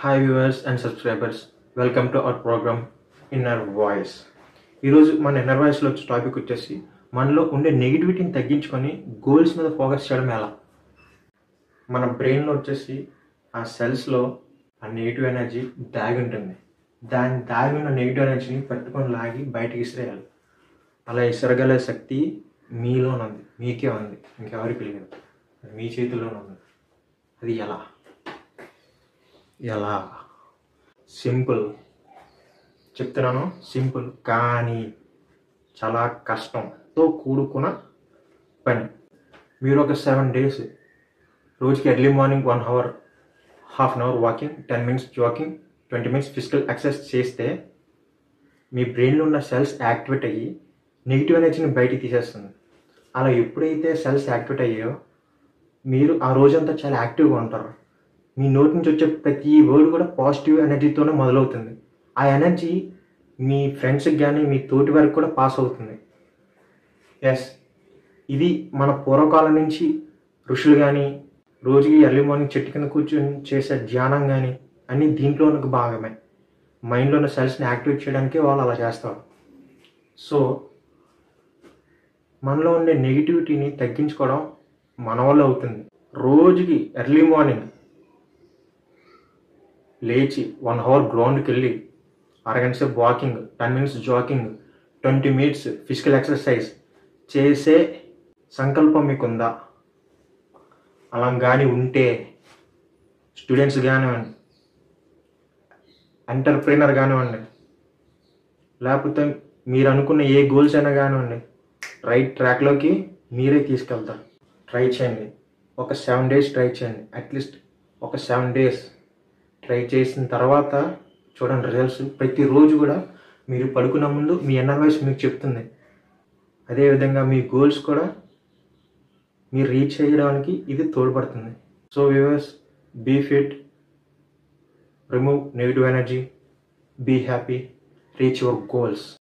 Hi viewers and subscribers, welcome to our programme inner voice. ఈరోజు మన inner వాయిస్లో వచ్చే టాపిక్ వచ్చేసి మనలో ఉండే నెగిటివిటీని తగ్గించుకొని గోల్స్ మీద ఫోకస్ చేయడం ఎలా. మన బ్రెయిన్లో వచ్చేసి ఆ సెల్స్లో ఆ నెగిటివ్ ఎనర్జీ దాగి ఉంటుంది. దాగి ఉన్న నెగిటివ్ ఎనర్జీని పట్టుకొని లాగి బయటకి విసిరేయాలి. అలా విసరగల శక్తి మీలోనుంది, మీకే ఉంది, ఇంకెవరికి లేదు. అది మీ చేతుల్లోనే ఉంది. అది ఎలా సింపుల్ చెప్తున్నాను, సింపుల్ కానీ చాలా కష్టంతో కూడుకున్న పని. మీరు ఒక 7 days రోజుకి early morning 1 hour, half an hour walking, 10 minutes jogging, 20 minutes physical exercise చేస్తే మీ బ్రెయిన్లో ఉన్న సెల్స్ యాక్టివేట్ అయ్యి నెగిటివ్ ఎనర్జీని బయటికి తీసేస్తుంది. అలా ఎప్పుడైతే సెల్స్ యాక్టివేట్ అయ్యాయో మీరు ఆ రోజంతా చాలా యాక్టివ్గా ఉంటారు. మీ నోటి నుంచి వచ్చే ప్రతి వర్డ్ కూడా పాజిటివ్ ఎనర్జీతోనే మొదలవుతుంది. ఆ ఎనర్జీ మీ ఫ్రెండ్స్కి కానీ మీ తోటి వారికి కూడా పాస్ అవుతుంది. ఎస్, ఇది మన పూర్వకాలం నుంచి ఋషులు కానీ రోజుకి ఎర్లీ మార్నింగ్ చెట్టు కింద కూర్చొని చేసే ధ్యానం కానీ అన్నీ దీంట్లో ఒక భాగమే. మైండ్లో ఉన్న సెల్స్ని యాక్టివేట్ చేయడానికి వాళ్ళు అలా చేస్తారు. సో మనలో ఉండే నెగిటివిటీని తగ్గించుకోవడం మన వల్ల అవుతుంది. రోజుకి ఎర్లీ మార్నింగ్ లేచి 1 hour గ్రౌండ్కి వెళ్ళి అరగంట సేపు walking, 10 minutes jogging, 20 minutes physical exercise చేసే సంకల్పం మీకుందా? అలా కానీ ఉంటే స్టూడెంట్స్ కానివ్వండి, ఎంటర్ప్రీనర్ కానివ్వండి, లేకపోతే మీరు అనుకున్న ఏ గోల్స్ అయినా కానివ్వండి, రైట్ ట్రాక్లోకి మీరే తీసుకెళ్తారు. ట్రై చేయండి. ఒక 7 days ట్రై చేయండి. అట్లీస్ట్ ఒక 7 days ట్రై చేసిన తర్వాత చూడండి రిజల్ట్స్. ప్రతిరోజు కూడా మీరు పడుకున్న ముందు మీ ఇన్నర్ వాయిస్ మీకు చెప్తుంది. అదేవిధంగా మీ గోల్స్ కూడా మీరు రీచ్ చేయడానికి ఇది తోడ్పడుతుంది. So viewers, be fit, remove negative energy, be happy, reach your goals.